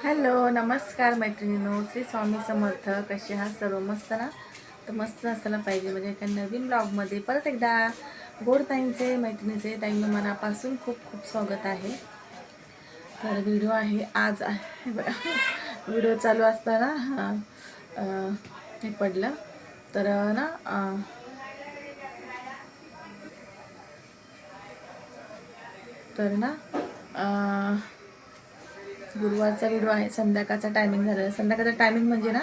Hello नमस्कार मैत्रिणींनो, श्री स्वामी समर्थ. कसे आहात सर्व? मस्त ना? तर मस्त असायला पाहिजे. म्हणजे एका नवीन ब्लॉगमध्ये परत एकदा गोड ताईंचे मैत्रिणीचे ताईंनो मनापासून खूप खूप स्वागत आहे. तर व्हिडिओ आहे आज आहे बघा. व्हिडिओ चालू असताना हे पडलं तर ना गुरुवारचा व्हिडिओ आहे. संध्याकाळचा टायमिंग झालेला. संध्याकाळचा टायमिंग म्हणजे ना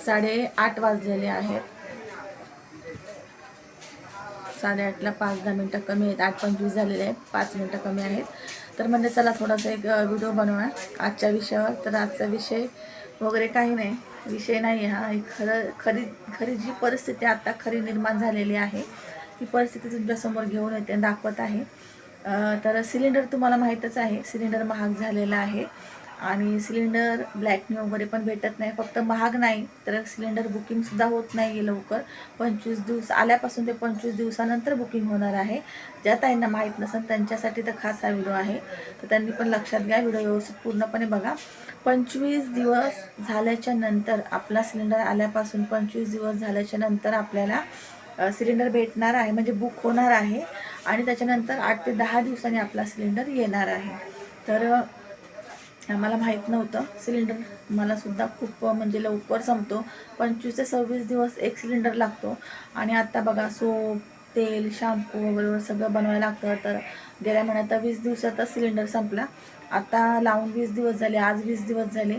8:30 वाजलेले आहेत. 8:30ला 5-10 मिनटं कमी आहेत. 8:25 झालेले आहेत, 5 मिनटं कमी आहेत. तर म्हणजे चला थोडासा एक व्हिडिओ बनवा आजच्या विषयावर. तर आजचा विषय वगैरे काही नाही, विषय नाही हा. खरी जी परिस्थिती आता खरी निर्माण झालेली आहे ती परिस्थिती तुमच्यासमोर घेऊन येते, दाखवत आहे. तर सिलेंडर तुम्हाला माहीतच आहे, सिलेंडर महाग झालेला आहे आणि सिलेंडर ब्लॅकने वगैरे पण भेटत नाही. फक्त महाग नाही तर सिलेंडर बुकिंगसुद्धा होत नाही आहे लवकर. 25 दिवस आल्यापासून ते 25 दिवसानंतर बुकिंग होणार आहे. ज्या ताईंना माहीत नसेल त्यांच्यासाठी तर खास हा व्हिडिओ आहे. तर त्यांनी पण लक्षात घ्या, व्हिडिओ व्यवस्थित पूर्णपणे बघा. 25 दिवस झाल्याच्या नंतर आपला सिलेंडर आल्यापासून 25 दिवस झाल्याच्या नंतर आपल्याला सिलेंडर भेटणार आहे, म्हणजे बुक होणार आहे. आणि त्याच्यानंतर 8 ते 10 दिवसांनी आपला सिलेंडर येणार आहे. तर आम्हाला माहीत नव्हतं. सिलेंडर मलासुद्धा खूप म्हणजे लवकर संपतो. 25 ते 26 दिवस एक सिलेंडर लागतो. आणि आत्ता बघा सोप, तेल, शॅम्पू वगैरे सगळं बनवायला लागतं. तर गेल्या महिन्यात 20 दिवसातच सिलेंडर संपला. आता लावून 20 दिवस झाले, आज 20 दिवस झाले.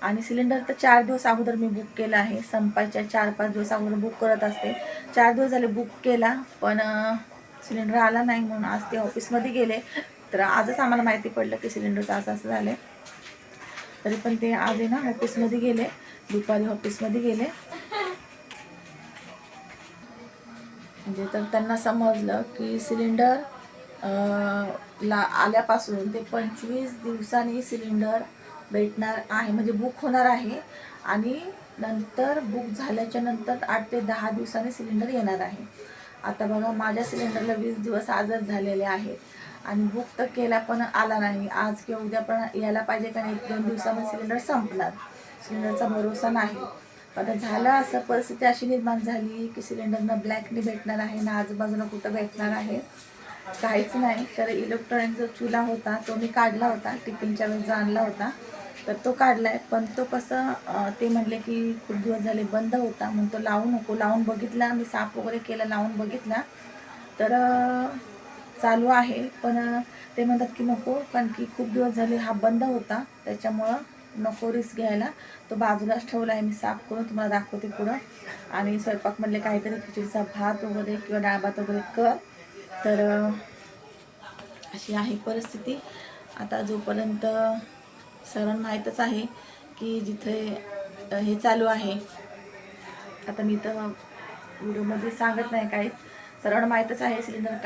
आणि सिलेंडर तर 4 दिवस अगोदर मी बुक केला आहे. संपायच्या 4-5 दिवस अगोदर बुक करत असते. 4 दिवस झाले बुक केला, पण सिलेंडर आला नाही. म्हणून आज ते ऑफिसमध्ये गेले. तर आजच आम्हाला माहिती पडलं की सिलेंडरचं असं झालं आहे. तरी पण ते आज आहे ना ऑफिसमध्ये गेले, दुपारी ऑफिसमध्ये गेले. म्हणजे तर त्यांना समजलं की सिलेंडर आल्यापासून ते 25 दिवसांनी सिलेंडर भेटणार आहे, म्हणजे बुक होणार आहे. आणि नंतर बुक झाल्याच्या नंतर 8 ते 10 दिवसांनी सिलेंडर येणार आहे. आता बघा माझ्या सिलेंडरला 20 दिवस आजच झालेले आहेत आणि बुक तर केला पण आला नाही. आज किंवा उद्या पण यायला पाहिजे, कारण 1-2 दिवसामध्ये सिलेंडर संपणार. सिलेंडरचा भरोसा नाही. आता झालं असं, परिस्थिती अशी निर्माण झाली की सिलेंडरनं ब्लॅकने भेटणार आहे ना आजूबाजूला कुठं भेटणार आहे, काहीच नाही. तर इलेक्ट्रॉनिक जो चुला होता तो मी काढला होता, टिफिनच्या वेळेस जो आणला होता तर तो काढला आहे. पण तो कसं ते म्हणले की खूप दिवस झाले बंद होता, म्हणून तो लावू नको. लावून बघितला मी, साफ वगैरे केला, लावून बघितला तर चालू आहे. पण ते म्हणतात की नको, कारण की खूप दिवस झाले हा बंद होता, त्याच्यामुळं नको रिस्क घ्यायला. तो बाजूलाच ठेवला आहे मी साफ करून, तुम्हाला दाखवते पुढं. आणि स्वयंपाक म्हणले काहीतरी खिचडीचा भात वगैरे किंवा डाळ भात वगैरे कर. तर अशी आहे परिस्थिती. आता जोपर्यंत सर्वांना माहीतच आहे की जिथे हे चालू आहे, आता मी तर व्हिडिओमध्ये सांगत नाही काही, सर्वांना माहीतच आहे सिलेंडर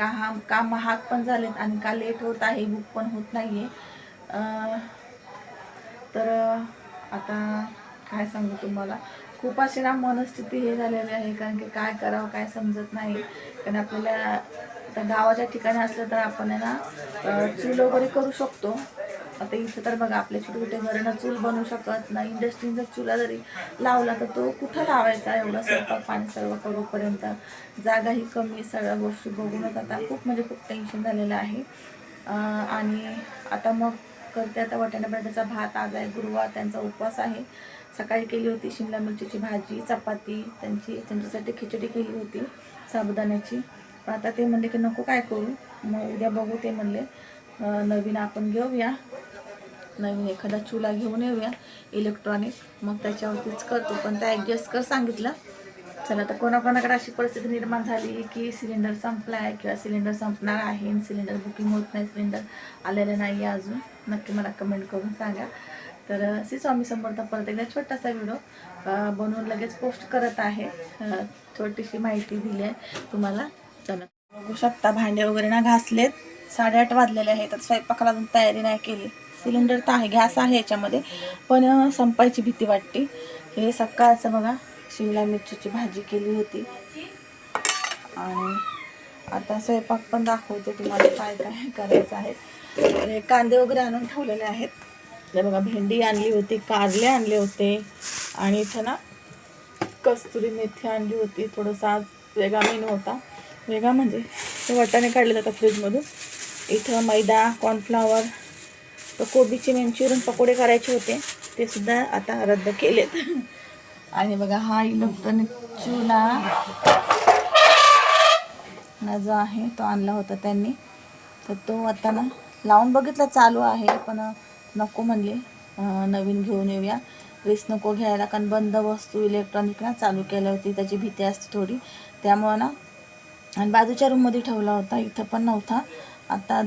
का महाग पण झालेत आणि का लेट होत आहे, बुक पण होत नाही आहे. तर आता काय सांगू तुम्हाला, खूप अशी ना मनस्थिती हे झालेली आहे, कारण की काय करावं काय समजत नाही. कारण आपल्याला आता गावाच्या ठिकाणी असलं तर आपण आहे ना चूल वगैरे करू शकतो. आता इथं तर बघा आपल्या छोटे छोटे घरनं चूल बनवू शकत नाही. इंडस्ट्रीचा चुला जरी लावला तर तो कुठं लावायचा, एवढं स्वयंपाक पाणी सर्व करूपर्यंत जागाही कमी. सगळ्या गोष्टी बघूनच आता खूप म्हणजे खूप टेन्शन झालेलं आहे. आणि आता मग करते आता वाटाणा बटाट्याचा भात. आज आहे गुरुवार, त्यांचा उपवास आहे. सकाळी केली होती शिमला मिरचीची भाजी, चपाती, त्यांच्यासाठी खिचडी केली होती साबुदाण्याची. पण आता ते म्हणले की नको काय करू, मग उद्या बघू. ते म्हणले नवीन आपण घेऊया, नवीन एखादा चुला घेऊन येऊया इलेक्ट्रॉनिक, मग त्याच्यावरतीच करतो. पण त्या ॲडजस्ट कर सांगितलं. चला तर कोणाकोणाकडे अशी परिस्थिती निर्माण झाली की सिलेंडर संपला आहे किंवा सिलेंडर संपणार आहे, सिलेंडर बुकिंग होत नाही, सिलेंडर आलेलं नाही आहे अजून, नक्की मला कमेंट करून सांगा. तर श्री स्वामी समर्थ परत एकदा छोटासा व्हिडिओ बनवून लगेच पोस्ट करत आहे. छोटीशी माहिती दिली आहे तुम्हाला. चला बघू शकता, भांडे वगैरे ना घासलेत. 8:30 वाजलेले आहेत. तर स्वयंपाकाला अजून तयारी नाही केली. सिलेंडर तर आहे, गॅस आहे याच्यामध्ये, पण संपायची भीती वाटते. हे सकाळचं बघा शिमला मिरचीची भाजी केली होती. आणि आता स्वयंपाक पण दाखवते तुम्हाला काय काय करायचं आहे. कांदे वगैरे आणून ठेवलेले आहेत. हे बघा, भेंडी आणली होती, कारले आणले होते आणि इथं ना कस्तुरी मेथी आणली होती. थोडंसं आज वेगळा मेनू होता. वेगळा म्हणजे ते वाटाणे काढले जातात फ्रीजमधून. इथं मैदा, कॉर्नफ्लॉवर, तर कोबीचे मंचुरियन पकोडे करायचे होते, ते सुद्धा आता रद्द केलेत. आणि बघा, हा इलेक्ट्रॉनिक चुना जो आहे तो आणला होता त्यांनी, तर तो आता ना लावून बघितला, चालू आहे, पण नको म्हणले, नवीन घेऊन येऊया, रिस्क नको घ्यायला, कारण बंद वस्तू इलेक्ट्रॉनिक ना चालू केली होती, त्याची भीती असते थोडी, त्यामुळं ना. आणि बाजूच्या रूममध्ये ठेवला होता, इथं पण नव्हता. आता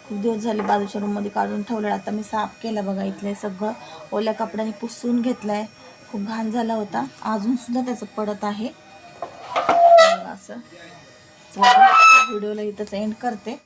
खूप दिवस झाले बाजूच्या रूममध्ये काढून ठेवलं. आता मी साफ केलं बघा, इथले सगळं ओल्या कपड्याने पुसून घेतलं आहे. खूप घाण झाला होता, अजूनसुद्धा त्याचं पडत आहे असं. व्हिडिओला इथंच एंड करते.